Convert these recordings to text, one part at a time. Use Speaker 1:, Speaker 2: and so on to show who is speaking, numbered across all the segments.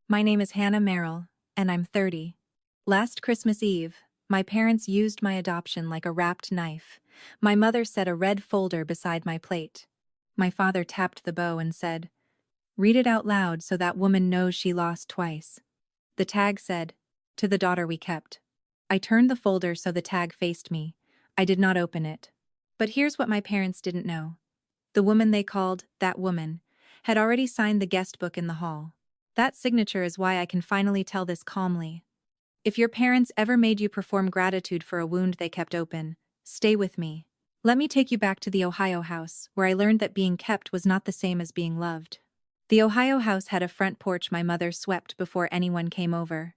Speaker 1: My name is Hannah Merrill, and I'm 30. Last Christmas Eve, my parents used my adoption like a wrapped knife. My mother set a red folder beside my plate. My father tapped the bow and said, "Read it out loud so that woman knows she lost twice." The tag said, "To the daughter we kept." I turned the folder so the tag faced me. I did not open it. But here's what my parents didn't know. The woman they called "that woman" had already signed the guest book in the hall. That signature is why I can finally tell this calmly. If your parents ever made you perform gratitude for a wound they kept open, stay with me. Let me take you back to the Ohio house, where I learned that being kept was not the same as being loved. The Ohio house had a front porch my mother swept before anyone came over.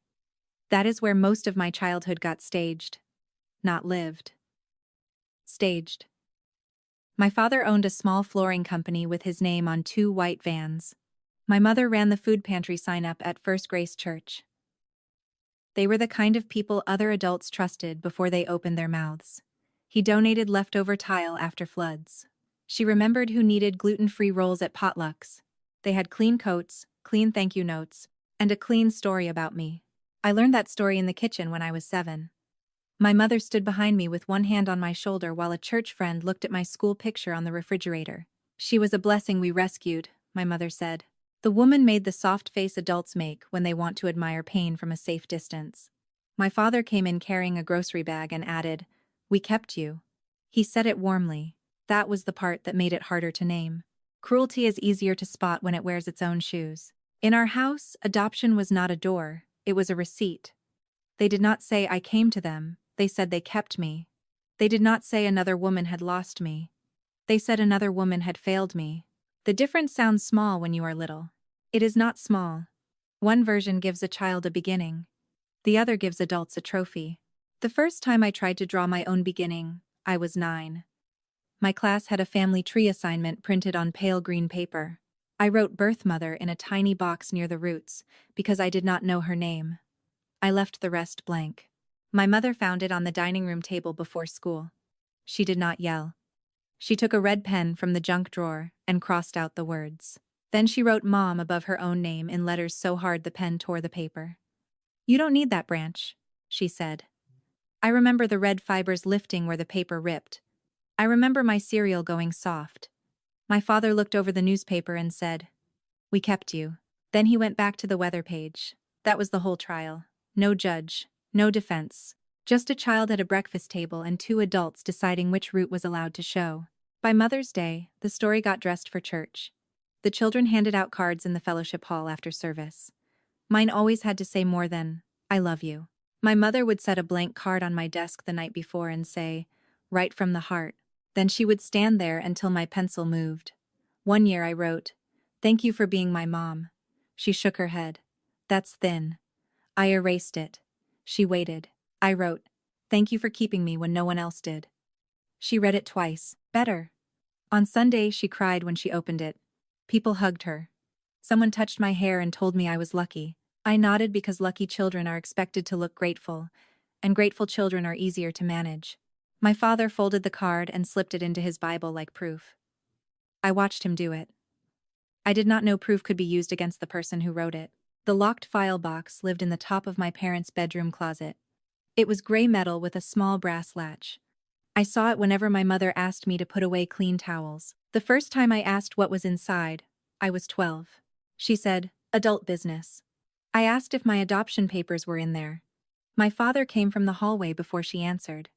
Speaker 1: That is where most of my childhood got staged. Not lived. Staged. My father owned a small flooring company with his name on 2 white vans. My mother ran the food pantry sign-up at First Grace Church. They were the kind of people other adults trusted before they opened their mouths. He donated leftover tile after floods. She remembered who needed gluten-free rolls at potlucks. They had clean coats, clean thank you notes, and a clean story about me. I learned that story in the kitchen when I was 7. My mother stood behind me with one hand on my shoulder while a church friend looked at my school picture on the refrigerator. She was a blessing we rescued, my mother said. The woman made the soft face adults make when they want to admire pain from a safe distance. My father came in carrying a grocery bag and added, "We kept you." He said it warmly. That was the part that made it harder to name. Cruelty is easier to spot when it wears its own shoes. In our house, adoption was not a door, it was a receipt. They did not say I came to them, they said they kept me. They did not say another woman had lost me. They said another woman had failed me. The difference sounds small when you are little. It is not small. One version gives a child a beginning. The other gives adults a trophy. The first time I tried to draw my own beginning, I was 9. My class had a family tree assignment printed on pale green paper. I wrote birth mother in a tiny box near the roots because I did not know her name. I left the rest blank. My mother found it on the dining room table before school. She did not yell. She took a red pen from the junk drawer and crossed out the words. Then she wrote Mom above her own name in letters so hard the pen tore the paper. "You don't need that branch," she said. I remember the red fibers lifting where the paper ripped. I remember my cereal going soft. My father looked over the newspaper and said, "We kept you." Then he went back to the weather page. That was the whole trial. No judge, no defense. Just a child at a breakfast table and 2 adults deciding which route was allowed to show. By Mother's Day, the story got dressed for church. The children handed out cards in the fellowship hall after service. Mine always had to say more than, "I love you." My mother would set a blank card on my desk the night before and say, "Write from the heart." Then she would stand there until my pencil moved. One year I wrote, "Thank you for being my mom." She shook her head. "That's thin." I erased it. She waited. I wrote, "Thank you for keeping me when no one else did." She read it twice. Better. On Sunday, she cried when she opened it. People hugged her. Someone touched my hair and told me I was lucky. I nodded because lucky children are expected to look grateful, and grateful children are easier to manage. My father folded the card and slipped it into his Bible like proof. I watched him do it. I did not know proof could be used against the person who wrote it. The locked file box lived in the top of my parents' bedroom closet. It was gray metal with a small brass latch. I saw it whenever my mother asked me to put away clean towels. The first time I asked what was inside, I was 12. She said, "Adult business." I asked if my adoption papers were in there. My father came from the hallway before she answered.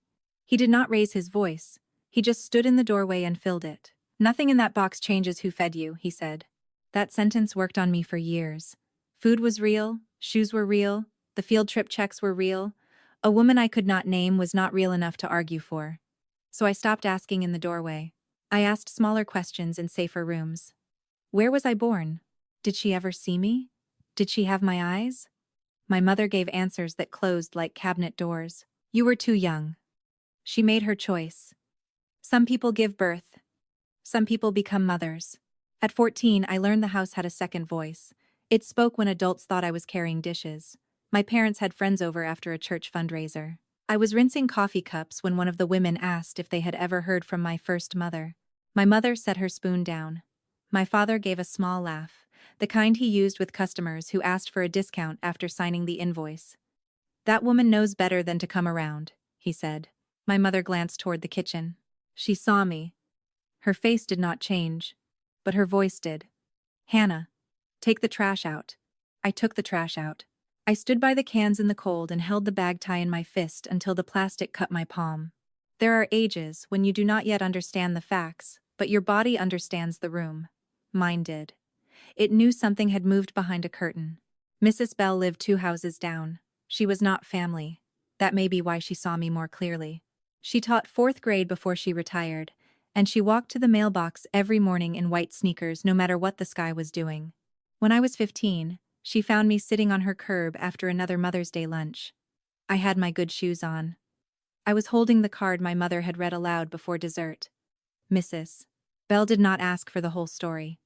Speaker 1: He did not raise his voice. He just stood in the doorway and filled it. "Nothing in that box changes who fed you," he said. That sentence worked on me for years. Food was real, shoes were real, the field trip checks were real. A woman I could not name was not real enough to argue for. So I stopped asking in the doorway. I asked smaller questions in safer rooms. Where was I born? Did she ever see me? Did she have my eyes? My mother gave answers that closed like cabinet doors. "You were too young." She made her choice. Some people give birth. Some people become mothers. At 14, I learned the house had a second voice. It spoke when adults thought I was carrying dishes. My parents had friends over after a church fundraiser. I was rinsing coffee cups when one of the women asked if they had ever heard from my first mother. My mother set her spoon down. My father gave a small laugh. the kind he used with customers who asked for a discount after signing the invoice. "That woman knows better than to come around," he said. My mother glanced toward the kitchen. She saw me. Her face did not change, but her voice did. "Hannah, take the trash out." I took the trash out. I stood by the cans in the cold and held the bag tie in my fist until the plastic cut my palm. There are ages when you do not yet understand the facts, but your body understands the room. Mine did. It knew something had moved behind a curtain. Mrs. Bell lived 2 houses down. She was not family. That may be why she saw me more clearly. She taught 4th grade before she retired, and she walked to the mailbox every morning in white sneakers no matter what the sky was doing. When I was 15, she found me sitting on her curb after another Mother's Day lunch. I had my good shoes on. I was holding the card my mother had read aloud before dessert. Mrs. Bell did not ask for the whole story.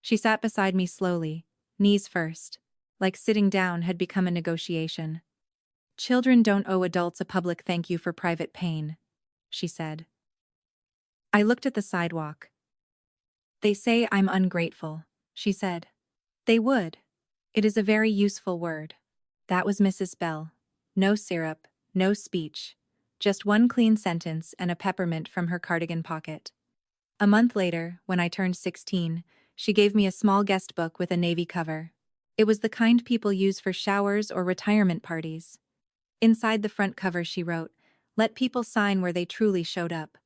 Speaker 1: She sat beside me slowly, knees first, like sitting down had become a negotiation. "Children don't owe adults a public thank you for private pain," she said. I looked at the sidewalk. "They say I'm ungrateful," she said. "They would. It is a very useful word." That was Mrs. Bell. No syrup, no speech. Just one clean sentence and a peppermint from her cardigan pocket. A month later, when I turned 16, she gave me a small guest book with a navy cover. It was the kind people use for showers or retirement parties. Inside the front cover she wrote, "Let people sign where they truly showed up."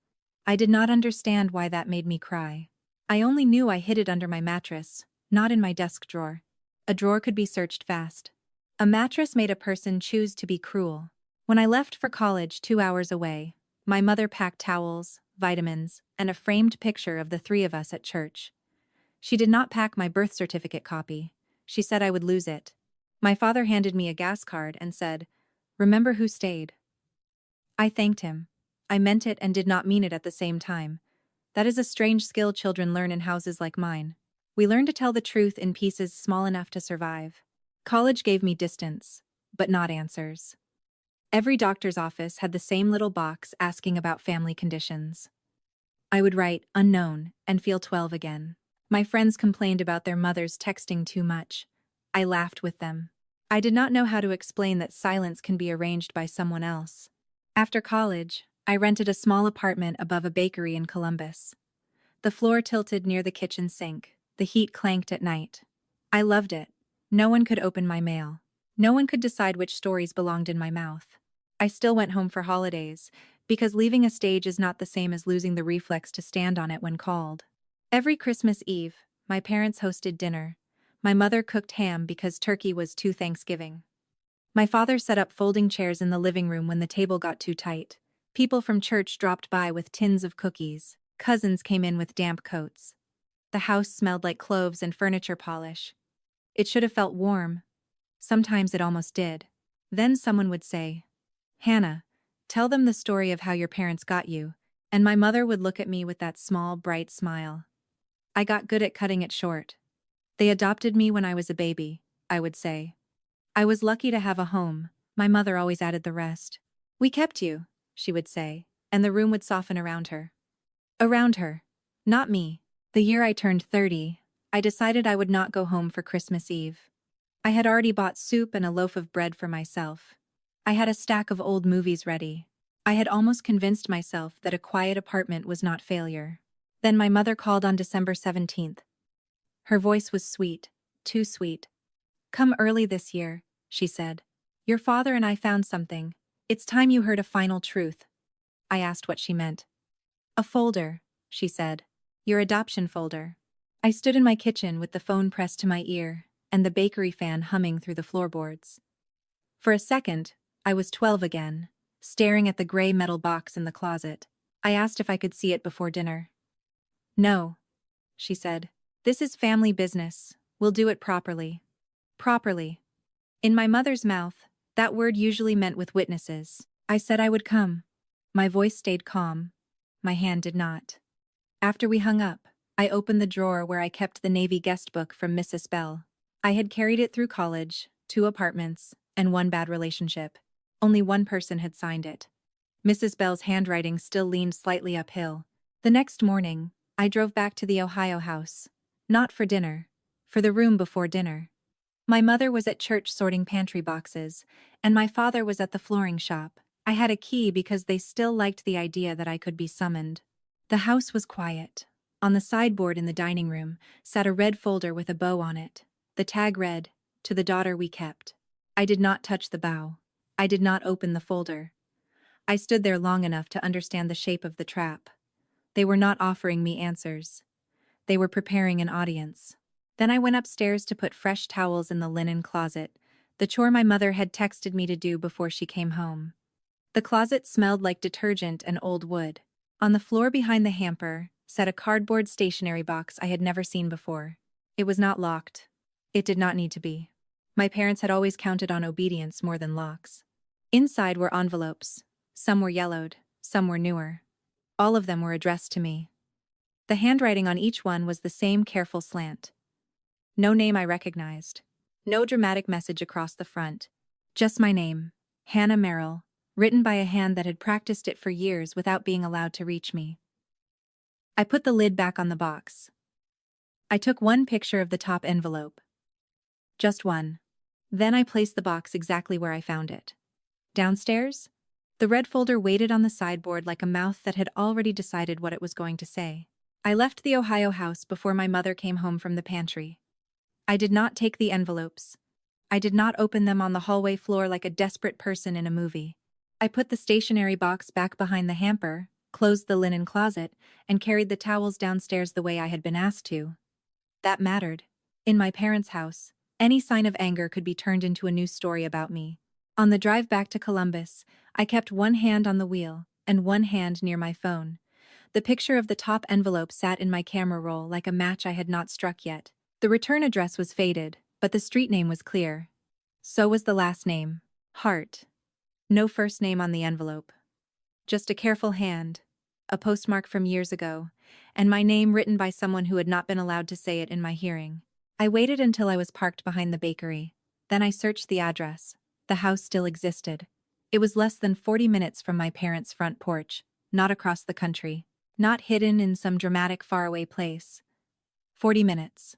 Speaker 1: I did not understand why that made me cry. I only knew I hid it under my mattress, not in my desk drawer. A drawer could be searched fast. A mattress made a person choose to be cruel. When I left for college 2 hours away, my mother packed towels, vitamins, and a framed picture of the 3 of us at church. She did not pack my birth certificate copy. She said I would lose it. My father handed me a gas card and said, "Remember who stayed." I thanked him. I meant it and did not mean it at the same time. That is a strange skill children learn in houses like mine. We learn to tell the truth in pieces small enough to survive. College gave me distance, but not answers. Every doctor's office had the same little box asking about family conditions. I would write "unknown" and feel 12 again. My friends complained about their mothers texting too much. I laughed with them. I did not know how to explain that silence can be arranged by someone else. After college, I rented a small apartment above a bakery in Columbus. The floor tilted near the kitchen sink. The heat clanked at night. I loved it. No one could open my mail. No one could decide which stories belonged in my mouth. I still went home for holidays, because leaving a stage is not the same as losing the reflex to stand on it when called. Every Christmas Eve, my parents hosted dinner. My mother cooked ham because turkey was too Thanksgiving. My father set up folding chairs in the living room when the table got too tight. People from church dropped by with tins of cookies. Cousins came in with damp coats. The house smelled like cloves and furniture polish. It should have felt warm. Sometimes it almost did. Then someone would say, "Hannah, tell them the story of how your parents got you," and my mother would look at me with that small, bright smile. I got good at cutting it short. "They adopted me when I was a baby," I would say. "I was lucky to have a home," my mother always added the rest. "We kept you," she would say, and the room would soften around her. Around her. Not me. The year I turned 30, I decided I would not go home for Christmas Eve. I had already bought soup and a loaf of bread for myself. I had a stack of old movies ready. I had almost convinced myself that a quiet apartment was not failure. Then my mother called on December 17th. Her voice was sweet, too sweet. "Come early this year," she said. "Your father and I found something. It's time you heard a final truth." I asked what she meant. "A folder," she said. "Your adoption folder." I stood in my kitchen with the phone pressed to my ear and the bakery fan humming through the floorboards. For a second, I was 12 again, staring at the gray metal box in the closet. I asked if I could see it before dinner. "No," she said. "This is family business. We'll do it properly." Properly. In my mother's mouth, that word usually meant with witnesses. I said I would come. My voice stayed calm. My hand did not. After we hung up, I opened the drawer where I kept the Navy guest book from Mrs. Bell. I had carried it through college, 2 apartments, and 1 bad relationship. Only one person had signed it. Mrs. Bell's handwriting still leaned slightly uphill. The next morning, I drove back to the Ohio house. Not for dinner. for the room before dinner. My mother was at church sorting pantry boxes, and my father was at the flooring shop. I had a key because they still liked the idea that I could be summoned. The house was quiet. On the sideboard in the dining room sat a red folder with a bow on it. The tag read, "To the daughter we kept." I did not touch the bow. I did not open the folder. I stood there long enough to understand the shape of the trap. They were not offering me answers. They were preparing an audience. Then I went upstairs to put fresh towels in the linen closet, the chore my mother had texted me to do before she came home. The closet smelled like detergent and old wood. On the floor behind the hamper sat a cardboard stationery box I had never seen before. It was not locked. It did not need to be. My parents had always counted on obedience more than locks. Inside were envelopes. Some were yellowed, some were newer. All of them were addressed to me. The handwriting on each one was the same careful slant. No name I recognized. No dramatic message across the front. Just my name, Hannah Merrill, written by a hand that had practiced it for years without being allowed to reach me. I put the lid back on the box. I took one picture of the top envelope. Just one. Then I placed the box exactly where I found it. Downstairs? The red folder waited on the sideboard like a mouth that had already decided what it was going to say. I left the Ohio house before my mother came home from the pantry. I did not take the envelopes. I did not open them on the hallway floor like a desperate person in a movie. I put the stationery box back behind the hamper, closed the linen closet, and carried the towels downstairs the way I had been asked to. That mattered. In my parents' house, any sign of anger could be turned into a new story about me. On the drive back to Columbus, I kept one hand on the wheel and one hand near my phone. The picture of the top envelope sat in my camera roll like a match I had not struck yet. The return address was faded, but the street name was clear. So was the last name, Hart. No first name on the envelope. Just a careful hand, a postmark from years ago, and my name written by someone who had not been allowed to say it in my hearing. I waited until I was parked behind the bakery. Then I searched the address. The house still existed. It was less than 40 minutes from my parents' front porch, not across the country, not hidden in some dramatic faraway place. 40 minutes.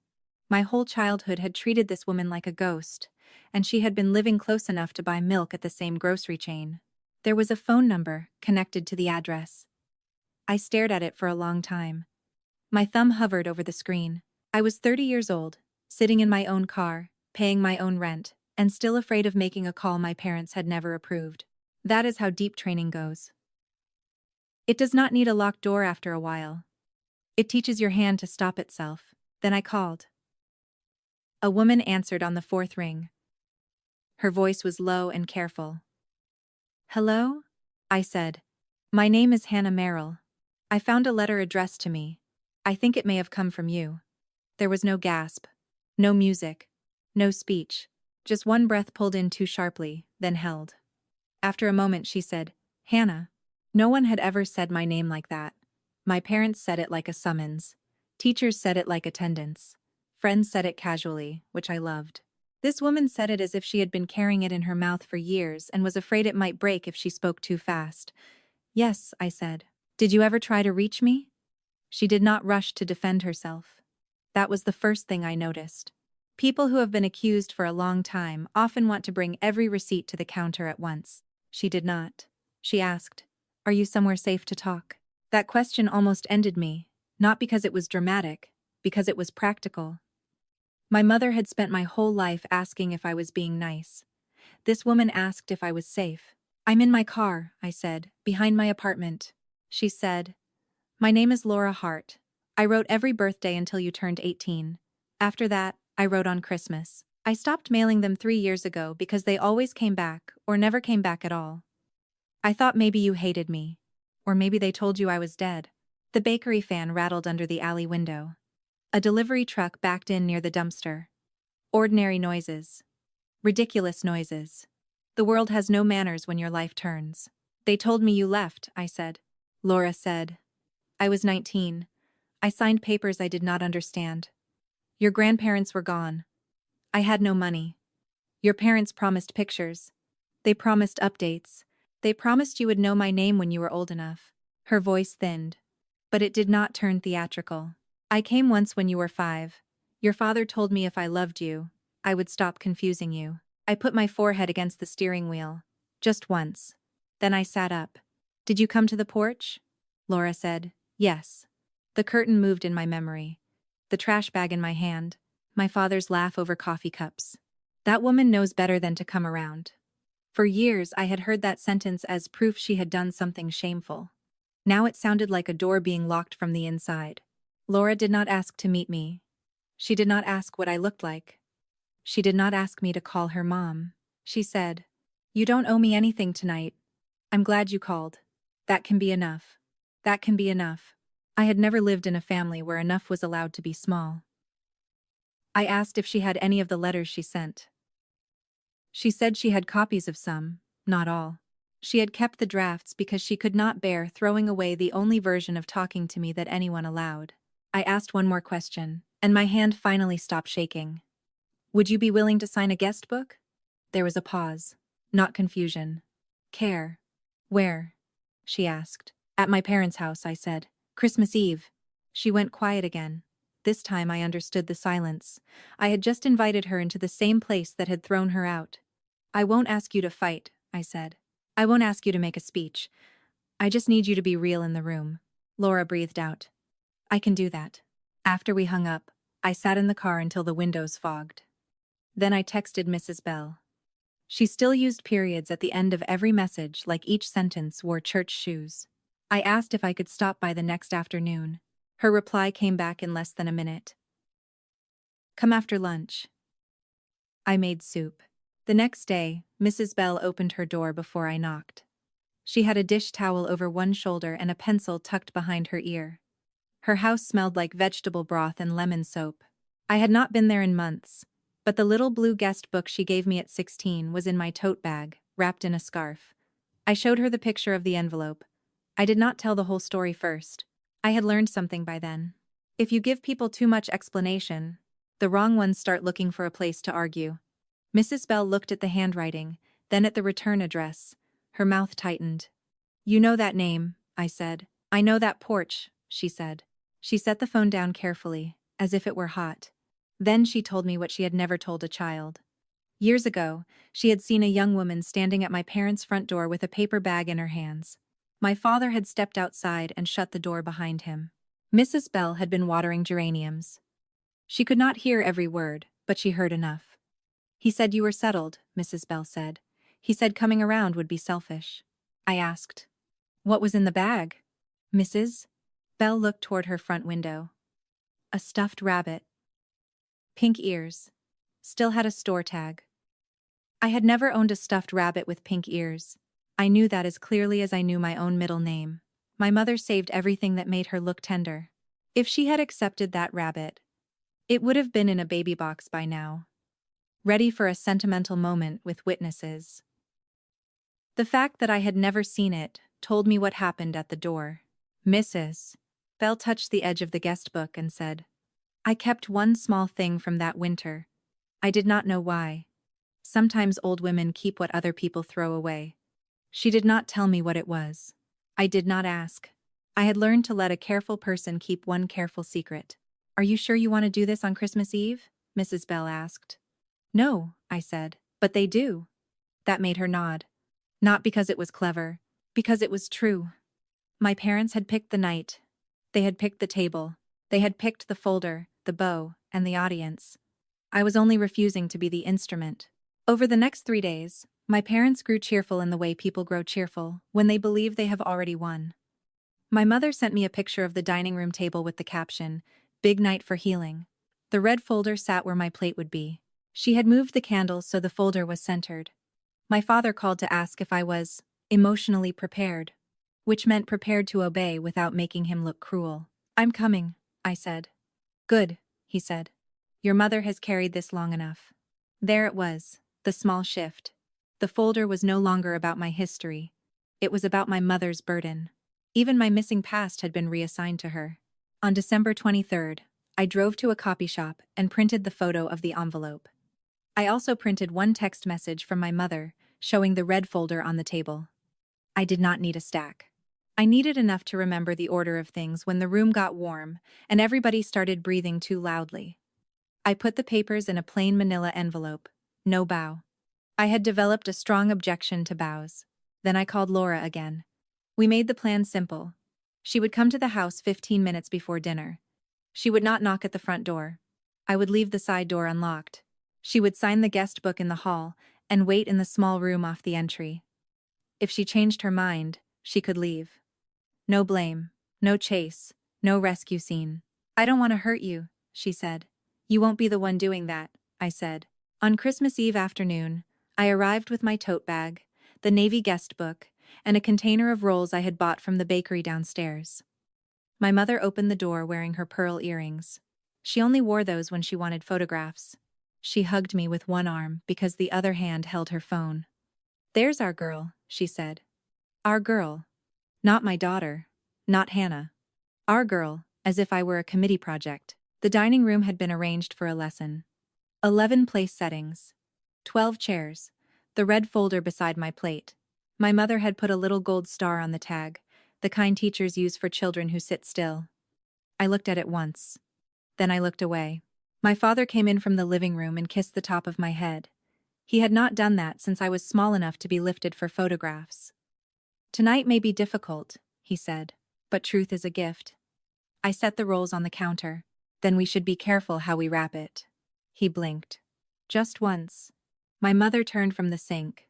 Speaker 1: My whole childhood had treated this woman like a ghost, and she had been living close enough to buy milk at the same grocery chain. There was a phone number connected to the address. I stared at it for a long time. My thumb hovered over the screen. I was 30 years old, sitting in my own car, paying my own rent, and still afraid of making a call my parents had never approved. That is how deep training goes. It does not need a locked door after a while. It teaches your hand to stop itself. Then I called. A woman answered on the fourth ring. Her voice was low and careful. "Hello?" I said. "My name is Hannah Merrill. I found a letter addressed to me. I think it may have come from you." There was no gasp, no music, no speech, just one breath pulled in too sharply, then held. After a moment she said, "Hannah." No one had ever said my name like that. My parents said it like a summons. Teachers said it like attendance. Friends said it casually, which I loved. This woman said it as if she had been carrying it in her mouth for years and was afraid it might break if she spoke too fast. "Yes," I said. "Did you ever try to reach me?" She did not rush to defend herself. That was the first thing I noticed. People who have been accused for a long time often want to bring every receipt to the counter at once. She did not. She asked, "Are you somewhere safe to talk?" That question almost ended me, not because it was dramatic, because it was practical. My mother had spent my whole life asking if I was being nice. This woman asked if I was safe. "I'm in my car," I said, "behind my apartment." She said, "My name is Laura Hart. I wrote every birthday until you turned 18. After that, I wrote on Christmas. I stopped mailing them 3 years ago because they always came back or never came back at all. I thought maybe you hated me. Or maybe they told you I was dead." The bakery fan rattled under the alley window. A delivery truck backed in near the dumpster. Ordinary noises. Ridiculous noises. The world has no manners when your life turns. "They told me you left," I said. Laura said. "I was 19. I signed papers I did not understand. Your grandparents were gone. I had no money. Your parents promised pictures. They promised updates. They promised you would know my name when you were old enough." Her voice thinned. But it did not turn theatrical. "I came once when you were 5. Your father told me if I loved you, I would stop confusing you. I put my forehead against the steering wheel. Just once. Then I sat up. Did you come to the porch? Laura said. Yes. The curtain moved in my memory. The trash bag in my hand. My father's laugh over coffee cups. That woman knows better than to come around. For years, I had heard that sentence as proof she had done something shameful. Now it sounded like a door being locked from the inside. Laura did not ask to meet me. She did not ask what I looked like. She did not ask me to call her mom. She said, "You don't owe me anything tonight. I'm glad you called. That can be enough. That can be enough." I had never lived in a family where enough was allowed to be small. I asked if she had any of the letters she sent. She said she had copies of some, not all. She had kept the drafts because she could not bear throwing away the only version of talking to me that anyone allowed. I asked one more question, and my hand finally stopped shaking. Would you be willing to sign a guest book? There was a pause. Not confusion. Care. Where? She asked. At my parents' house, I said. Christmas Eve. She went quiet again. This time I understood the silence. I had just invited her into the same place that had thrown her out. I won't ask you to fight, I said. I won't ask you to make a speech. I just need you to be real in the room. Laura breathed out. I can do that. After we hung up, I sat in the car until the windows fogged. Then I texted Mrs. Bell. She still used periods at the end of every message like each sentence wore church shoes. I asked if I could stop by the next afternoon. Her reply came back in less than a minute. Come after lunch. I made soup. The next day, Mrs. Bell opened her door before I knocked. She had a dish towel over one shoulder and a pencil tucked behind her ear. Her house smelled like vegetable broth and lemon soap. I had not been there in months, but the little blue guest book she gave me at 16 was in my tote bag, wrapped in a scarf. I showed her the picture of the envelope. I did not tell the whole story first. I had learned something by then. If you give people too much explanation, the wrong ones start looking for a place to argue. Mrs. Bell looked at the handwriting, then at the return address. Her mouth tightened. You know that name, I said. I know that porch, she said. She set the phone down carefully, as if it were hot. Then she told me what she had never told a child. Years ago, she had seen a young woman standing at my parents' front door with a paper bag in her hands. My father had stepped outside and shut the door behind him. Mrs. Bell had been watering geraniums. She could not hear every word, but she heard enough. He said you were settled, Mrs. Bell said. He said coming around would be selfish. I asked, what was in the bag? Mrs. Bell looked toward her front window. A stuffed rabbit. Pink ears. Still had a store tag. I had never owned a stuffed rabbit with pink ears. I knew that as clearly as I knew my own middle name. My mother saved everything that made her look tender. If she had accepted that rabbit, it would have been in a baby box by now, ready for a sentimental moment with witnesses. The fact that I had never seen it told me what happened at the door. Mrs. Bell touched the edge of the guest book and said, I kept one small thing from that winter. I did not know why. Sometimes old women keep what other people throw away. She did not tell me what it was. I did not ask. I had learned to let a careful person keep one careful secret. Are you sure you want to do this on Christmas Eve? Mrs. Bell asked. No, I said, but they do. That made her nod. Not because it was clever, because it was true. My parents had picked the night. They had picked the table. They had picked the folder, the bow, and the audience. I was only refusing to be the instrument. Over the next 3 days, my parents grew cheerful in the way people grow cheerful when they believe they have already won. My mother sent me a picture of the dining room table with the caption, Big Night for Healing. The red folder sat where my plate would be. She had moved the candles so the folder was centered. My father called to ask if I was emotionally prepared, which meant prepared to obey without making him look cruel. I'm coming, I said. Good, he said. Your mother has carried this long enough. There it was, the small shift. The folder was no longer about my history. It was about my mother's burden. Even my missing past had been reassigned to her. On December 23rd, I drove to a copy shop and printed the photo of the envelope. I also printed one text message from my mother, showing the red folder on the table. I did not need a stack. I needed enough to remember the order of things when the room got warm and everybody started breathing too loudly. I put the papers in a plain manila envelope. No bow. I had developed a strong objection to bows. Then I called Laura again. We made the plan simple. She would come to the house 15 minutes before dinner. She would not knock at the front door. I would leave the side door unlocked. She would sign the guest book in the hall and wait in the small room off the entry. If she changed her mind, she could leave. No blame, no chase, no rescue scene. I don't want to hurt you, she said. You won't be the one doing that, I said. On Christmas Eve afternoon, I arrived with my tote bag, the Navy guest book, and a container of rolls I had bought from the bakery downstairs. My mother opened the door wearing her pearl earrings. She only wore those when she wanted photographs. She hugged me with one arm because the other hand held her phone. There's our girl, she said. Our girl. Not my daughter. Not Hannah. Our girl, as if I were a committee project. The dining room had been arranged for a lesson. 11 place settings. 12 chairs. The red folder beside my plate. My mother had put a little gold star on the tag, the kind teachers use for children who sit still. I looked at it once. Then I looked away. My father came in from the living room and kissed the top of my head. He had not done that since I was small enough to be lifted for photographs. Tonight may be difficult, he said, but truth is a gift. I set the rolls on the counter. Then we should be careful how we wrap it. He blinked. Just once. My mother turned from the sink.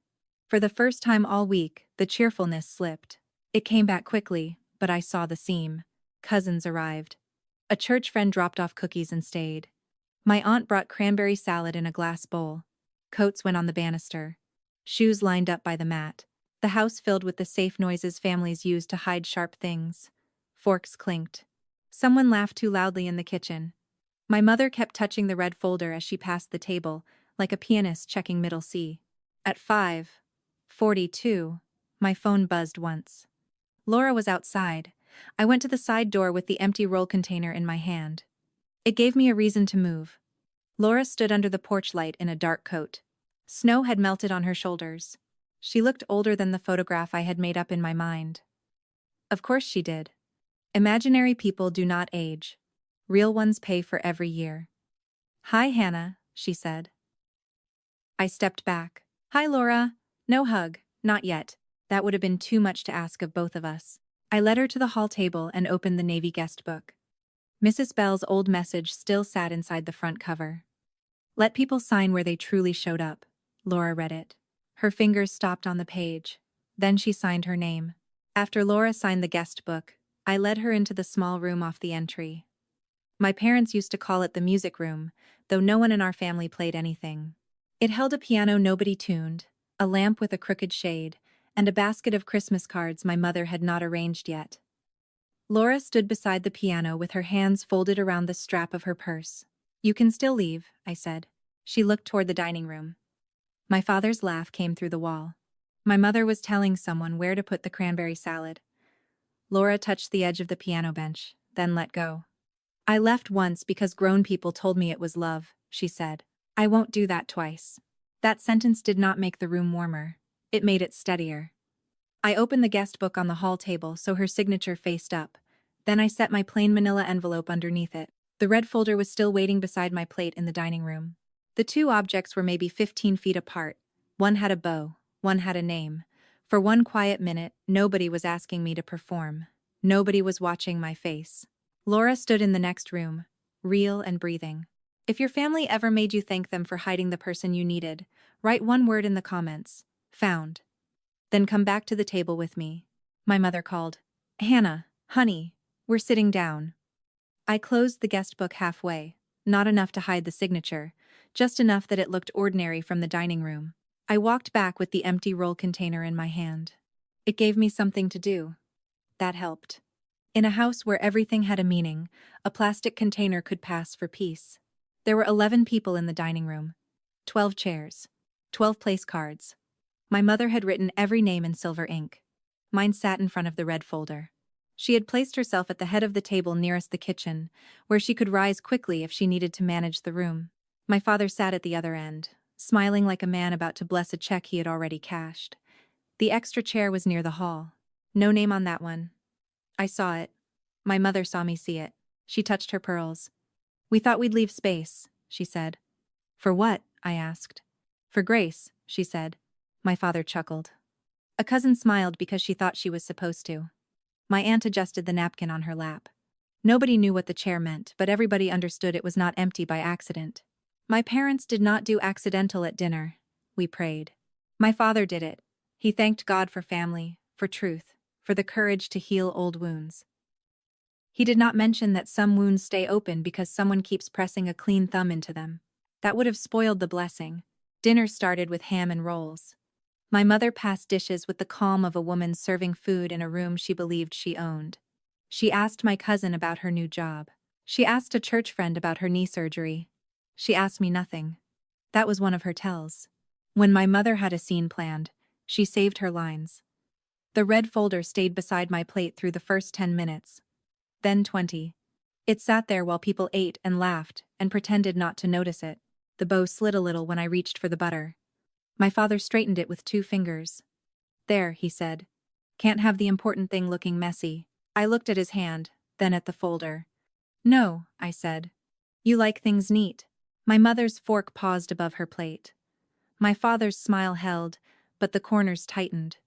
Speaker 1: For the first time all week, the cheerfulness slipped. It came back quickly, but I saw the seam. Cousins arrived. A church friend dropped off cookies and stayed. My aunt brought cranberry salad in a glass bowl. Coats went on the banister. Shoes lined up by the mat. The house filled with the safe noises families use to hide sharp things. Forks clinked. Someone laughed too loudly in the kitchen. My mother kept touching the red folder as she passed the table, like a pianist checking middle C. At 5:42, my phone buzzed once. Laura was outside. I went to the side door with the empty roll container in my hand. It gave me a reason to move. Laura stood under the porch light in a dark coat. Snow had melted on her shoulders. She looked older than the photograph I had made up in my mind. Of course she did. Imaginary people do not age. Real ones pay for every year. Hi, Hannah, she said. I stepped back. Hi, Laura. No hug, not yet. That would have been too much to ask of both of us. I led her to the hall table and opened the Navy guest book. Mrs. Bell's old message still sat inside the front cover. Let people sign where they truly showed up. Laura read it. Her fingers stopped on the page. Then she signed her name. After Laura signed the guest book, I led her into the small room off the entry. My parents used to call it the music room, though no one in our family played anything. It held a piano nobody tuned, a lamp with a crooked shade, and a basket of Christmas cards my mother had not arranged yet. Laura stood beside the piano with her hands folded around the strap of her purse. You can still leave, I said. She looked toward the dining room. My father's laugh came through the wall. My mother was telling someone where to put the cranberry salad. Laura touched the edge of the piano bench, then let go. I left once because grown people told me it was love, she said. I won't do that twice. That sentence did not make the room warmer. It made it steadier. I opened the guest book on the hall table so her signature faced up. Then I set my plain manila envelope underneath it. The red folder was still waiting beside my plate in the dining room. The two objects were maybe 15 feet apart. One had a bow, one had a name. For one quiet minute, nobody was asking me to perform. Nobody was watching my face. Laura stood in the next room, real and breathing. If your family ever made you thank them for hiding the person you needed, write one word in the comments. Found. Then come back to the table with me. My mother called. Hannah, honey, we're sitting down. I closed the guest book halfway, not enough to hide the signature, just enough that it looked ordinary from the dining room. I walked back with the empty roll container in my hand. It gave me something to do. That helped. In a house where everything had a meaning, a plastic container could pass for peace. There were 11 people in the dining room. 12 chairs. 12 place cards. My mother had written every name in silver ink. Mine sat in front of the red folder. She had placed herself at the head of the table nearest the kitchen, where she could rise quickly if she needed to manage the room. My father sat at the other end, smiling like a man about to bless a check he had already cashed. The extra chair was near the hall. No name on that one. I saw it. My mother saw me see it. She touched her pearls. We thought we'd leave space, she said. For what? I asked. For Grace, she said. My father chuckled. A cousin smiled because she thought she was supposed to. My aunt adjusted the napkin on her lap. Nobody knew what the chair meant, but everybody understood it was not empty by accident. My parents did not do accidental at dinner. We prayed. My father did it. He thanked God for family, for truth, for the courage to heal old wounds. He did not mention that some wounds stay open because someone keeps pressing a clean thumb into them. That would have spoiled the blessing. Dinner started with ham and rolls. My mother passed dishes with the calm of a woman serving food in a room she believed she owned. She asked my cousin about her new job. She asked a church friend about her knee surgery. She asked me nothing. That was one of her tells. When my mother had a scene planned, she saved her lines. The red folder stayed beside my plate through the first 10 minutes. Then 20. It sat there while people ate and laughed and pretended not to notice it. The bow slid a little when I reached for the butter. My father straightened it with 2 fingers. There, he said. Can't have the important thing looking messy. I looked at his hand, then at the folder. No, I said. You like things neat. My mother's fork paused above her plate. My father's smile held, but the corners tightened.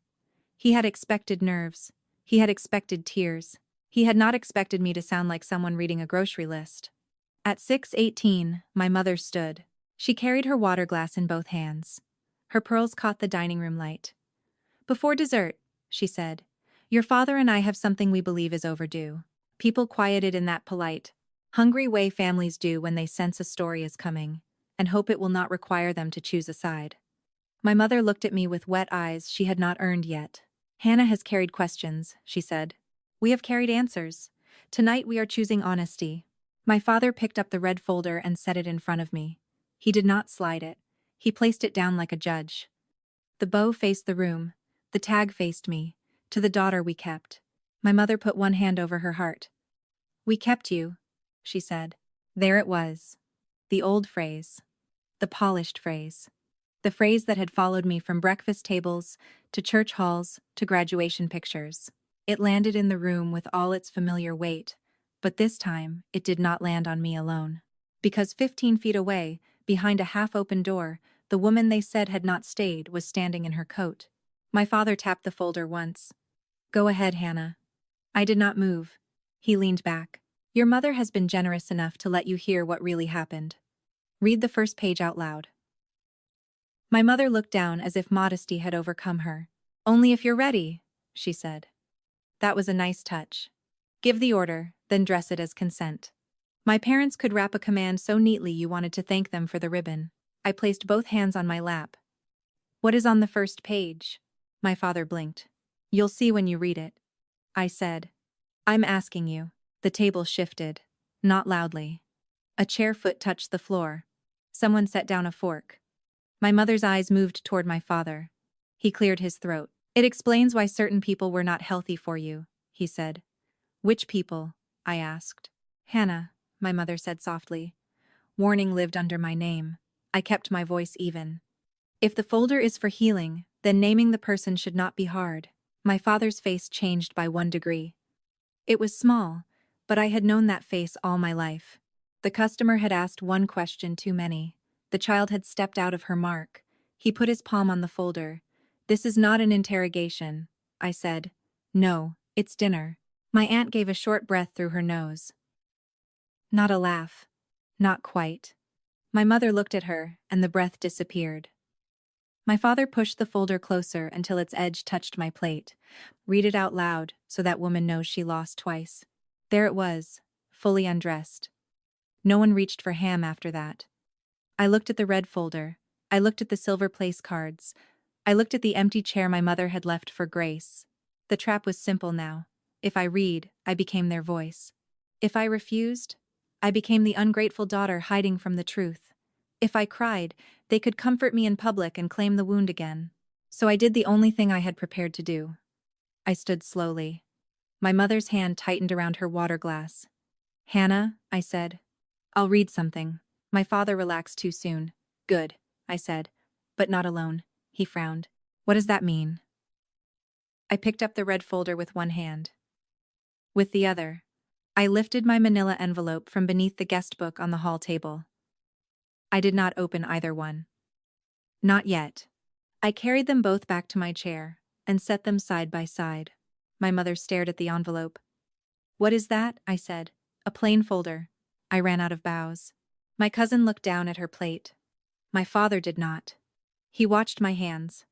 Speaker 1: He had expected nerves. He had expected tears. He had not expected me to sound like someone reading a grocery list. At 6:18, my mother stood. She carried her water glass in both hands. Her pearls caught the dining room light. Before dessert, she said, your father and I have something we believe is overdue. People quieted in that polite, hungry way families do when they sense a story is coming, and hope it will not require them to choose a side. My mother looked at me with wet eyes she had not earned yet. Hannah has carried questions, she said. We have carried answers. Tonight we are choosing honesty. My father picked up the red folder and set it in front of me. He did not slide it. He placed it down like a judge. The bow faced the room. The tag faced me. To the daughter we kept. My mother put one hand over her heart. We kept you, she said. There it was. The old phrase. The polished phrase. The phrase that had followed me from breakfast tables, to church halls, to graduation pictures. It landed in the room with all its familiar weight, but this time it did not land on me alone. Because 15 feet away, behind a half-open door, the woman they said had not stayed was standing in her coat. My father tapped the folder once. Go ahead, Hannah. I did not move. He leaned back. Your mother has been generous enough to let you hear what really happened. Read the first page out loud. My mother looked down as if modesty had overcome her. Only if you're ready, she said. That was a nice touch. Give the order, then dress it as consent. My parents could wrap a command so neatly you wanted to thank them for the ribbon. I placed both hands on my lap. What is on the first page? My father blinked. You'll see when you read it. I said. I'm asking you. The table shifted. Not loudly. A chair foot touched the floor. Someone set down a fork. My mother's eyes moved toward my father. He cleared his throat. It explains why certain people were not healthy for you, he said. Which people? I asked. Hannah, my mother said softly. Warning lived under my name. I kept my voice even. If the folder is for healing, then naming the person should not be hard. My father's face changed by 1 degree. It was small, but I had known that face all my life. The customer had asked one question too many. The child had stepped out of her mark. He put his palm on the folder. This is not an interrogation, I said. No, it's dinner. My aunt gave a short breath through her nose. Not a laugh. Not quite. My mother looked at her, and the breath disappeared. My father pushed the folder closer until its edge touched my plate. Read it out loud, so that woman knows she lost twice. There it was, fully undressed. No one reached for ham after that. I looked at the red folder. I looked at the silver place cards. I looked at the empty chair my mother had left for Grace. The trap was simple now. If I read, I became their voice. If I refused, I became the ungrateful daughter hiding from the truth. If I cried, they could comfort me in public and claim the wound again. So I did the only thing I had prepared to do. I stood slowly. My mother's hand tightened around her water glass. Hannah, I said. I'll read something. My father relaxed too soon. Good, I said. But not alone. He frowned. What does that mean? I picked up the red folder with one hand. With the other, I lifted my manila envelope from beneath the guest book on the hall table. I did not open either one. Not yet. I carried them both back to my chair and set them side by side. My mother stared at the envelope. "What is that?" I said. "A plain folder." I ran out of bows. My cousin looked down at her plate. My father did not. He watched my hands.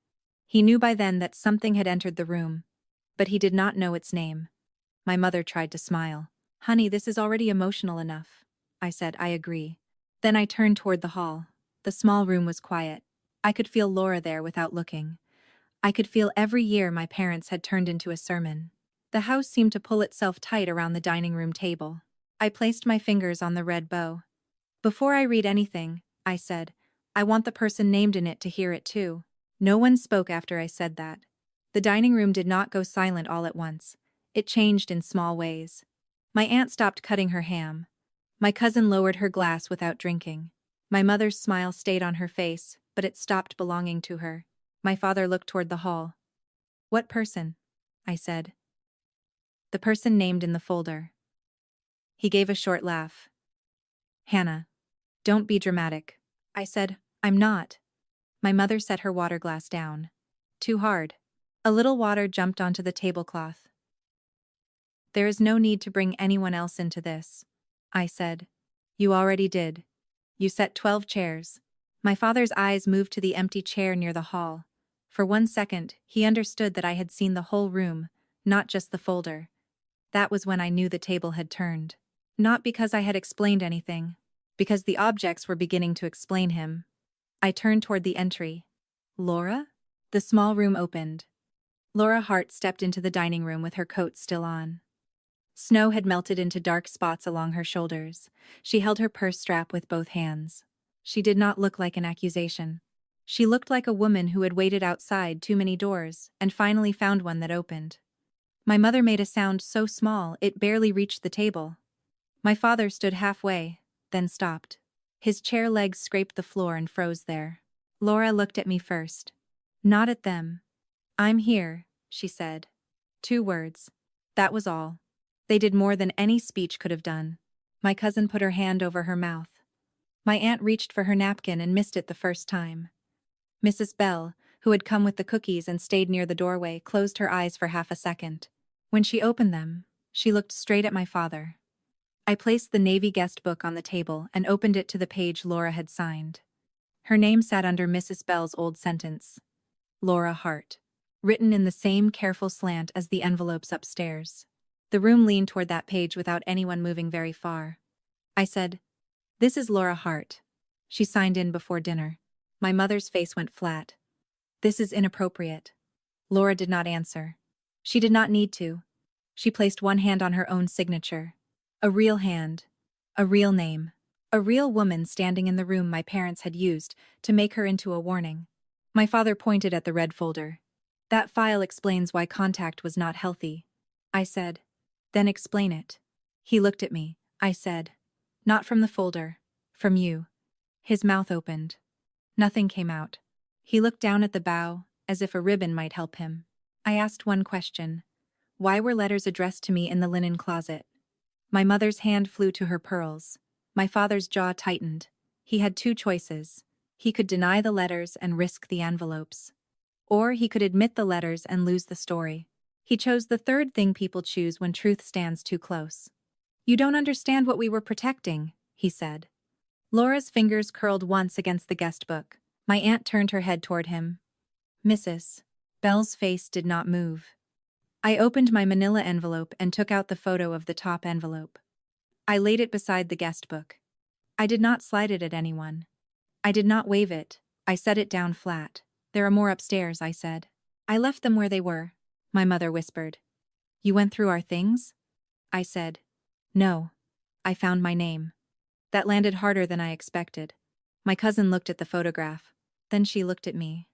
Speaker 1: He knew by then that something had entered the room, but he did not know its name. My mother tried to smile. "Honey, this is already emotional enough." I said, "I agree." Then I turned toward the hall. The small room was quiet. I could feel Laura there without looking. I could feel every year my parents had turned into a sermon. The house seemed to pull itself tight around the dining room table. I placed my fingers on the red bow. "Before I read anything," I said, "I want the person named in it to hear it too." No one spoke after I said that. The dining room did not go silent all at once. It changed in small ways. My aunt stopped cutting her ham. My cousin lowered her glass without drinking. My mother's smile stayed on her face, but it stopped belonging to her. My father looked toward the hall. "What person?" I said. "The person named in the folder." He gave a short laugh. "Hannah, don't be dramatic." I said, "I'm not." My mother set her water glass down. "Too hard." A little water jumped onto the tablecloth. "There is no need to bring anyone else into this," I said. "You already did. You set 12 chairs." My father's eyes moved to the empty chair near the hall. For 1 second, he understood that I had seen the whole room, not just the folder. That was when I knew the table had turned. Not because I had explained anything, because the objects were beginning to explain him. I turned toward the entry. "Laura?" The small room opened. Laura Hart stepped into the dining room with her coat still on. Snow had melted into dark spots along her shoulders. She held her purse strap with both hands. She did not look like an accusation. She looked like a woman who had waited outside too many doors and finally found one that opened. My mother made a sound so small it barely reached the table. My father stood halfway, then stopped. His chair legs scraped the floor and froze there. Laura looked at me first. Not at them. "I'm here," she said. 2 words. That was all. They did more than any speech could have done. My cousin put her hand over her mouth. My aunt reached for her napkin and missed it the first time. Mrs. Bell, who had come with the cookies and stayed near the doorway, closed her eyes for half a second. When she opened them, she looked straight at my father. I placed the Navy guest book on the table and opened it to the page Laura had signed. Her name sat under Mrs. Bell's old sentence. Laura Hart. Written in the same careful slant as the envelopes upstairs. The room leaned toward that page without anyone moving very far. I said, "This is Laura Hart. She signed in before dinner." My mother's face went flat. "This is inappropriate." Laura did not answer. She did not need to. She placed one hand on her own signature. A real hand. A real name. A real woman standing in the room my parents had used to make her into a warning. My father pointed at the red folder. "That file explains why contact was not healthy." I said. "Then explain it." He looked at me. I said, "Not from the folder. From you." His mouth opened. Nothing came out. He looked down at the bow, as if a ribbon might help him. I asked one question. Why were letters addressed to me in the linen closet? My mother's hand flew to her pearls. My father's jaw tightened. He had 2 choices. He could deny the letters and risk the envelopes. Or he could admit the letters and lose the story. He chose the third thing people choose when truth stands too close. "You don't understand what we were protecting," he said. Laura's fingers curled once against the guest book. My aunt turned her head toward him. Mrs. Bell's face did not move. I opened my manila envelope and took out the photo of the top envelope. I laid it beside the guest book. I did not slide it at anyone. I did not wave it. I set it down flat. "There are more upstairs," I said. "I left them where they were," my mother whispered. "You went through our things?" I said. "No. I found my name." That landed harder than I expected. My cousin looked at the photograph. Then she looked at me.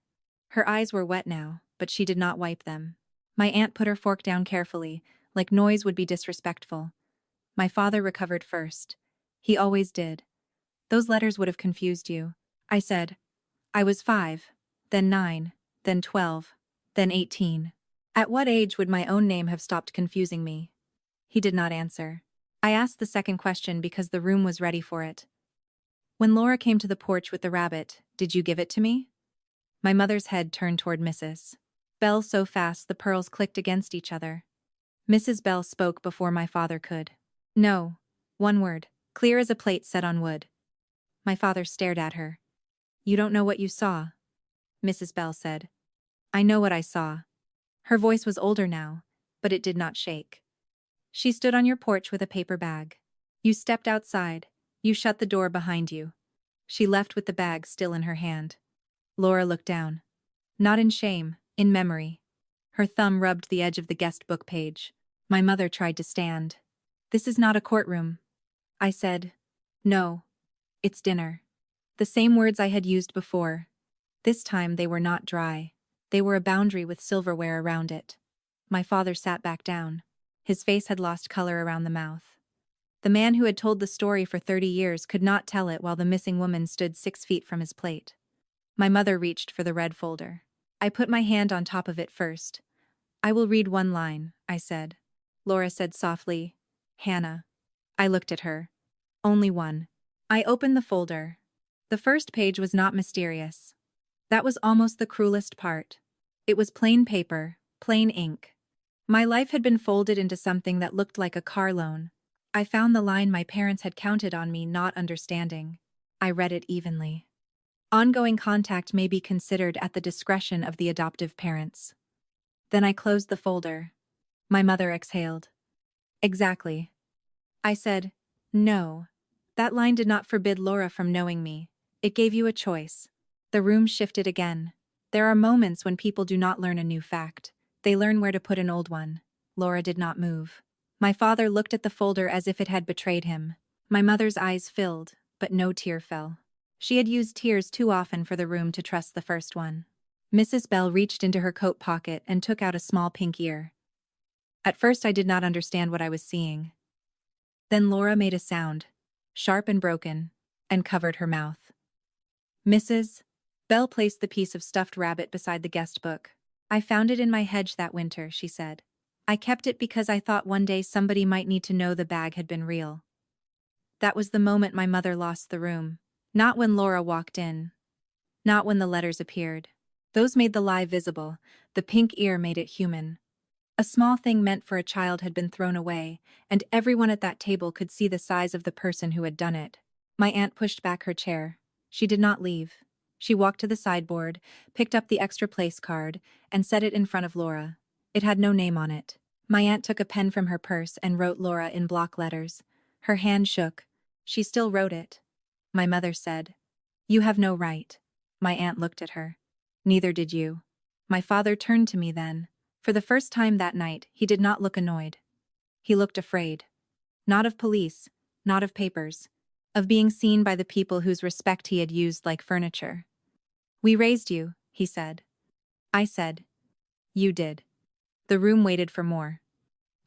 Speaker 1: Her eyes were wet now, but she did not wipe them. My aunt put her fork down carefully, like noise would be disrespectful. My father recovered first. He always did. "Those letters would have confused you," I said. "I was 5, then 9, then 12, then 18. At what age would my own name have stopped confusing me?" He did not answer. I asked the second question because the room was ready for it. When Laura came to the porch with the rabbit, did you give it to me? My mother's head turned toward Mrs. Bell so fast the pearls clicked against each other. Mrs. Bell spoke before my father could. No. One word, clear as a plate set on wood. My father stared at her. You don't know what you saw, Mrs. Bell said. I know what I saw. Her voice was older now, but it did not shake. She stood on your porch with a paper bag. You stepped outside. You shut the door behind you. She left with the bag still in her hand. Laura looked down. Not in shame, in memory. Her thumb rubbed the edge of the guest book page. My mother tried to stand. This is not a courtroom. I said. No. It's dinner. The same words I had used before. This time they were not dry. They were a boundary with silverware around it. My father sat back down. His face had lost color around the mouth. The man who had told the story for 30 years could not tell it while the missing woman stood 6 feet from his plate. My mother reached for the red folder. I put my hand on top of it first. I will read one line, I said. Laura said softly, Hannah. I looked at her. Only one. I opened the folder. The first page was not mysterious. That was almost the cruelest part. It was plain paper, plain ink. My life had been folded into something that looked like a car loan. I found the line my parents had counted on me not understanding. I read it evenly. Ongoing contact may be considered at the discretion of the adoptive parents. Then I closed the folder. My mother exhaled. Exactly. I said, no. That line did not forbid Laura from knowing me. It gave you a choice. The room shifted again. There are moments when people do not learn a new fact. They learn where to put an old one. Laura did not move. My father looked at the folder as if it had betrayed him. My mother's eyes filled, but no tear fell. She had used tears too often for the room to trust the first one. Mrs. Bell reached into her coat pocket and took out a small pink ear. At first I did not understand what I was seeing. Then Laura made a sound, sharp and broken, and covered her mouth. Mrs. Bell placed the piece of stuffed rabbit beside the guest book. I found it in my hedge that winter, she said. I kept it because I thought one day somebody might need to know the bag had been real. That was the moment my mother lost the room. Not when Laura walked in. Not when the letters appeared. Those made the lie visible. The pink ear made it human. A small thing meant for a child had been thrown away, and everyone at that table could see the size of the person who had done it. My aunt pushed back her chair. She did not leave. She walked to the sideboard, picked up the extra place card, and set it in front of Laura. It had no name on it. My aunt took a pen from her purse and wrote Laura in block letters. Her hand shook. She still wrote it. My mother said, "You have no right." My aunt looked at her. "Neither did you." My father turned to me then. For the first time that night, he did not look annoyed. He looked afraid. Not of police, not of papers, of being seen by the people whose respect he had used like furniture. "We raised you," he said. I said, "You did." The room waited for more.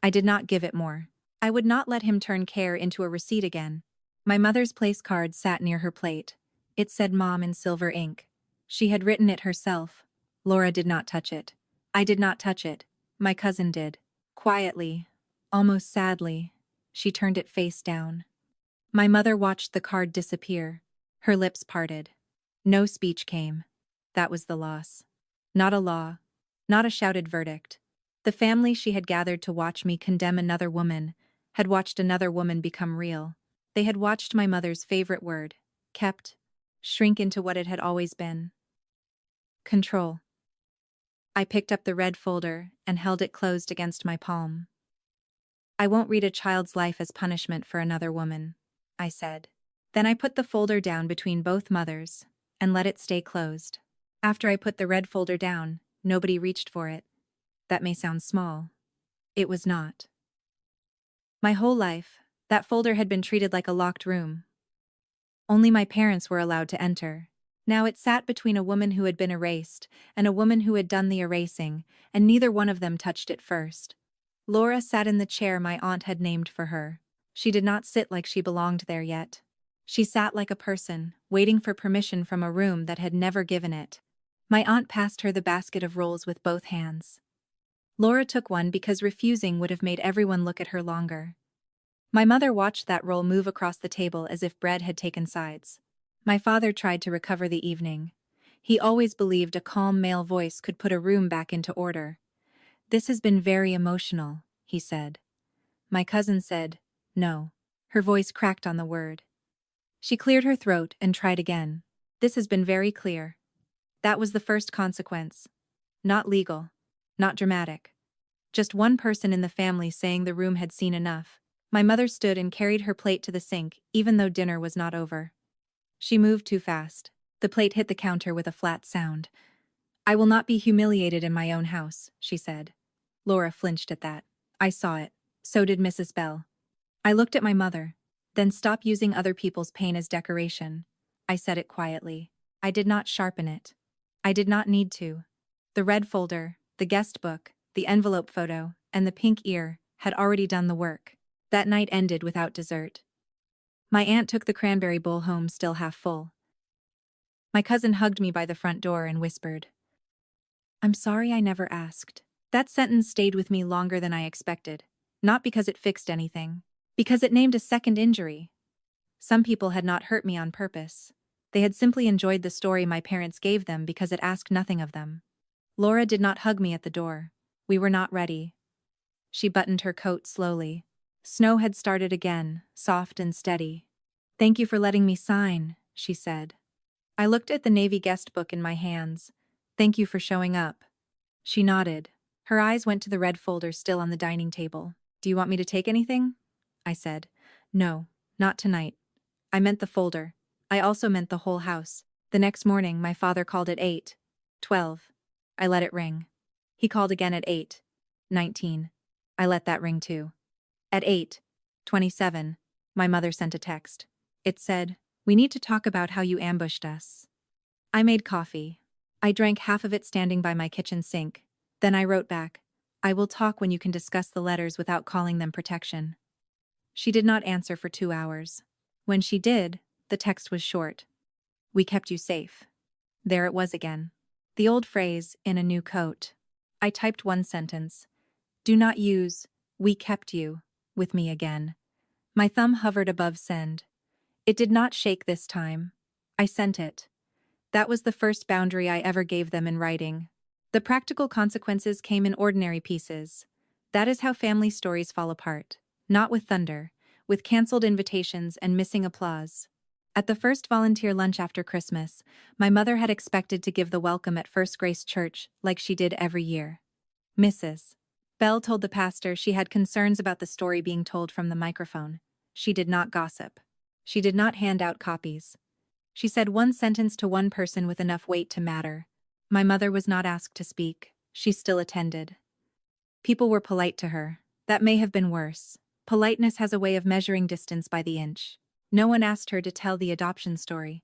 Speaker 1: I did not give it more. I would not let him turn care into a receipt again. My mother's place card sat near her plate. It said Mom in silver ink. She had written it herself. Laura did not touch it. I did not touch it. My cousin did. Quietly, almost sadly, she turned it face down. My mother watched the card disappear. Her lips parted. No speech came. That was the loss. Not a law. Not a shouted verdict. The family she had gathered to watch me condemn another woman had watched another woman become real. They had watched my mother's favorite word, kept, shrink into what it had always been. Control. I picked up the red folder and held it closed against my palm. I won't read a child's life as punishment for another woman, I said. Then I put the folder down between both mothers and let it stay closed. After I put the red folder down, nobody reached for it. That may sound small. It was not. My whole life, that folder had been treated like a locked room. Only my parents were allowed to enter. Now it sat between a woman who had been erased and a woman who had done the erasing, and neither one of them touched it first. Laura sat in the chair my aunt had named for her. She did not sit like she belonged there yet. She sat like a person, waiting for permission from a room that had never given it. My aunt passed her the basket of rolls with both hands. Laura took one because refusing would have made everyone look at her longer. My mother watched that roll move across the table as if bread had taken sides. My father tried to recover the evening. He always believed a calm male voice could put a room back into order. "This has been very emotional," he said. My cousin said, "No." Her voice cracked on the word. She cleared her throat and tried again. "This has been very clear." That was the first consequence. Not legal. Not dramatic. Just one person in the family saying the room had seen enough. My mother stood and carried her plate to the sink, even though dinner was not over. She moved too fast. The plate hit the counter with a flat sound. "I will not be humiliated in my own house," she said. Laura flinched at that. I saw it. So did Mrs. Bell. I looked at my mother. "Then stop using other people's pain as decoration." I said it quietly. I did not sharpen it. I did not need to. The red folder, the guest book, the envelope photo, and the pink ear had already done the work. That night ended without dessert. My aunt took the cranberry bowl home still half full. My cousin hugged me by the front door and whispered, "I'm sorry I never asked." That sentence stayed with me longer than I expected, not because it fixed anything, because it named a second injury. Some people had not hurt me on purpose. They had simply enjoyed the story my parents gave them because it asked nothing of them. Laura did not hug me at the door. We were not ready. She buttoned her coat slowly. Snow had started again, soft and steady. "Thank you for letting me sign," she said. I looked at the Navy guest book in my hands. "Thank you for showing up." She nodded. Her eyes went to the red folder still on the dining table. "Do you want me to take anything?" I said. "No, not tonight." I meant the folder. I also meant the whole house. The next morning, my father called at 8:12. I let it ring. He called again at 8:19. I let that ring too. At 8:27, my mother sent a text. It said, "We need to talk about how you ambushed us." I made coffee. I drank half of it standing by my kitchen sink. Then I wrote back, "I will talk when you can discuss the letters without calling them protection." She did not answer for 2 hours. When she did, the text was short. "We kept you safe." There it was again. The old phrase, "in a new coat." I typed one sentence. "Do not use 'we kept you' with me again." My thumb hovered above send. It did not shake this time. I sent it. That was the first boundary I ever gave them in writing. The practical consequences came in ordinary pieces. That is how family stories fall apart. Not with thunder, with canceled invitations and missing applause. At the first volunteer lunch after Christmas, my mother had expected to give the welcome at First Grace Church like she did every year. Mrs. Bell told the pastor she had concerns about the story being told from the microphone. She did not gossip. She did not hand out copies. She said one sentence to one person with enough weight to matter. My mother was not asked to speak. She still attended. People were polite to her. That may have been worse. Politeness has a way of measuring distance by the inch. No one asked her to tell the adoption story.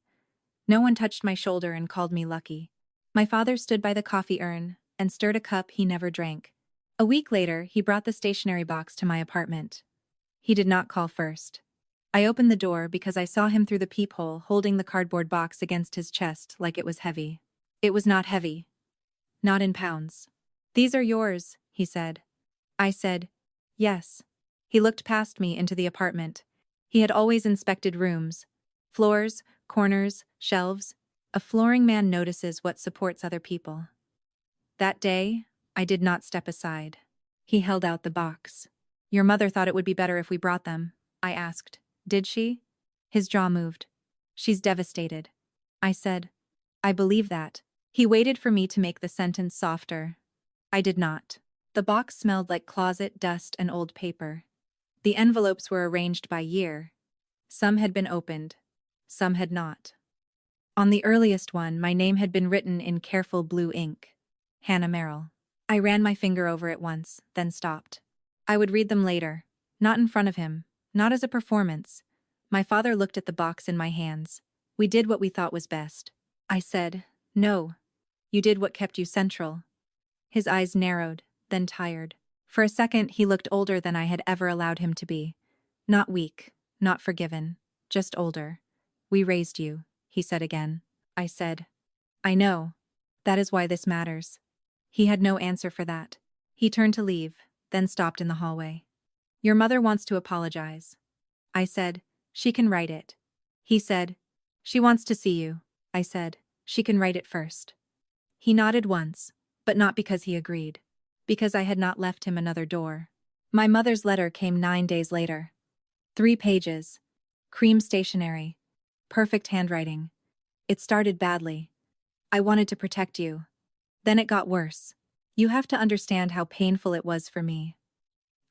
Speaker 1: No one touched my shoulder and called me lucky. My father stood by the coffee urn and stirred a cup he never drank. A week later, he brought the stationery box to my apartment. He did not call first. I opened the door because I saw him through the peephole holding the cardboard box against his chest like it was heavy. It was not heavy. Not in pounds. "These are yours," he said. I said, "Yes." He looked past me into the apartment. He had always inspected rooms. Floors, corners, shelves. A flooring man notices what supports other people. That day, I did not step aside. He held out the box. "Your mother thought it would be better if we brought them," I asked. "Did she?" His jaw moved. "She's devastated." I said, "I believe that." He waited for me to make the sentence softer. I did not. The box smelled like closet dust and old paper. The envelopes were arranged by year. Some had been opened. Some had not. On the earliest one, my name had been written in careful blue ink. Hannah Merrill. I ran my finger over it once, then stopped. I would read them later. Not in front of him. Not as a performance. My father looked at the box in my hands. "We did what we thought was best." I said, "No. You did what kept you central." His eyes narrowed, then tired. For a second, he looked older than I had ever allowed him to be. Not weak, not forgiven, just older. "We raised you," he said again. I said, "I know. That is why this matters." He had no answer for that. He turned to leave, then stopped in the hallway. "Your mother wants to apologize." I said, "She can write it." He said, She wants to see you, I said. She can write it first. He nodded once, but not because he agreed. Because I had not left him another door. My mother's letter came 9 days later. 3 pages. Cream stationery. Perfect handwriting. It started badly. I wanted to protect you. Then it got worse. You have to understand how painful it was for me.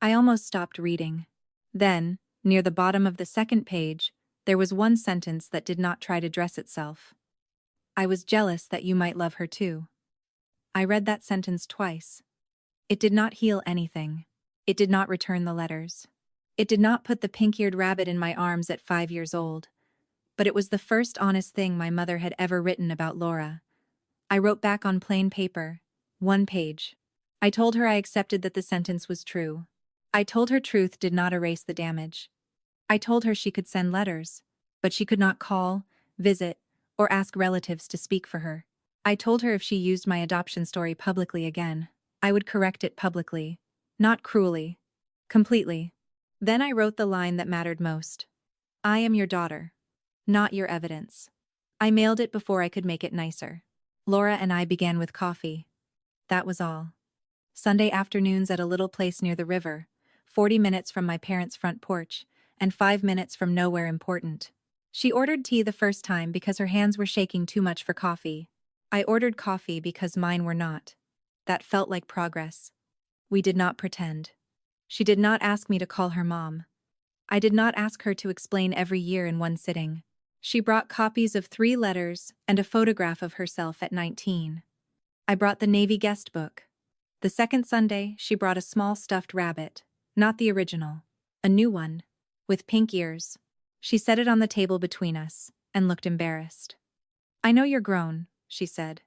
Speaker 1: I almost stopped reading. Then, near the bottom of the second page, there was one sentence that did not try to dress itself. I was jealous that you might love her too. I read that sentence twice. It did not heal anything. It did not return the letters. It did not put the pink-eared rabbit in my arms at 5 years old. But it was the first honest thing my mother had ever written about Laura. I wrote back on plain paper, 1 page. I told her I accepted that the sentence was true. I told her truth did not erase the damage. I told her she could send letters, but she could not call, visit, or ask relatives to speak for her. I told her if she used my adoption story publicly again, I would correct it publicly, not cruelly, completely. Then I wrote the line that mattered most. I am your daughter, not your evidence. I mailed it before I could make it nicer. Laura and I began with coffee. That was all. Sunday afternoons at a little place near the river, 40 minutes from my parents' front porch, and 5 minutes from nowhere important. She ordered tea the first time because her hands were shaking too much for coffee. I ordered coffee because mine were not. That felt like progress. We did not pretend. She did not ask me to call her mom. I did not ask her to explain every year in one sitting. She brought copies of 3 letters and a photograph of herself at 19. I brought the Navy guest book. The second Sunday, she brought a small stuffed rabbit, not the original, a new one, with pink ears. She set it on the table between us and looked embarrassed. I know you're grown, she said.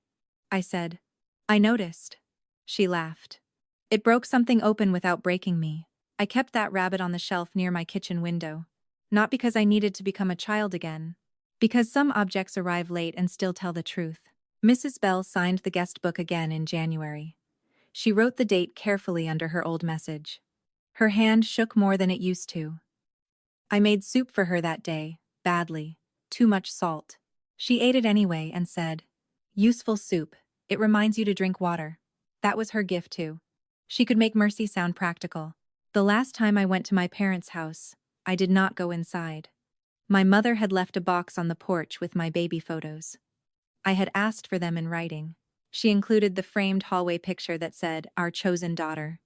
Speaker 1: I said, I noticed. She laughed. It broke something open without breaking me. I kept that rabbit on the shelf near my kitchen window. Not because I needed to become a child again. Because some objects arrive late and still tell the truth. Mrs. Bell signed the guest book again in January. She wrote the date carefully under her old message. Her hand shook more than it used to. I made soup for her that day, badly. Too much salt. She ate it anyway and said, useful soup, it reminds you to drink water. That was her gift too. She could make mercy sound practical. The last time I went to my parents' house, I did not go inside. My mother had left a box on the porch with my baby photos. I had asked for them in writing. She included the framed hallway picture that said, our chosen daughter.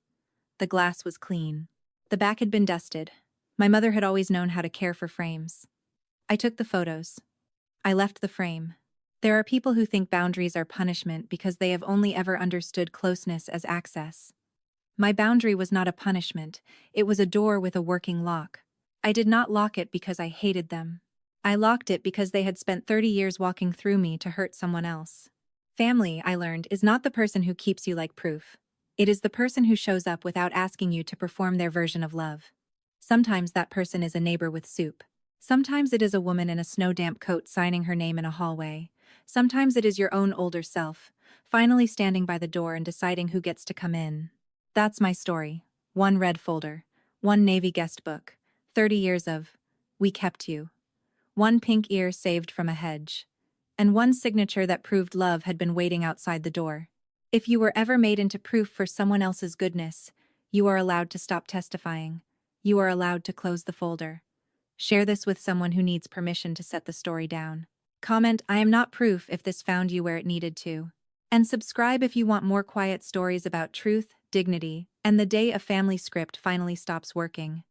Speaker 1: The glass was clean. The back had been dusted. My mother had always known how to care for frames. I took the photos. I left the frame. There are people who think boundaries are punishment because they have only ever understood closeness as access. My boundary was not a punishment, it was a door with a working lock. I did not lock it because I hated them. I locked it because they had spent 30 years walking through me to hurt someone else. Family, I learned, is not the person who keeps you like proof. It is the person who shows up without asking you to perform their version of love. Sometimes that person is a neighbor with soup. Sometimes it is a woman in a snow-damp coat signing her name in a hallway. Sometimes it is your own older self, finally standing by the door and deciding who gets to come in. That's my story. 1 red folder. 1 Navy guest book. 30 years of, we kept you. 1 pink ear saved from a hedge. And 1 signature that proved love had been waiting outside the door. If you were ever made into proof for someone else's goodness, you are allowed to stop testifying. You are allowed to close the folder. Share this with someone who needs permission to set the story down. Comment, I am not proof if this found you where it needed to. And subscribe if you want more quiet stories about truth, dignity, and the day a family script finally stops working.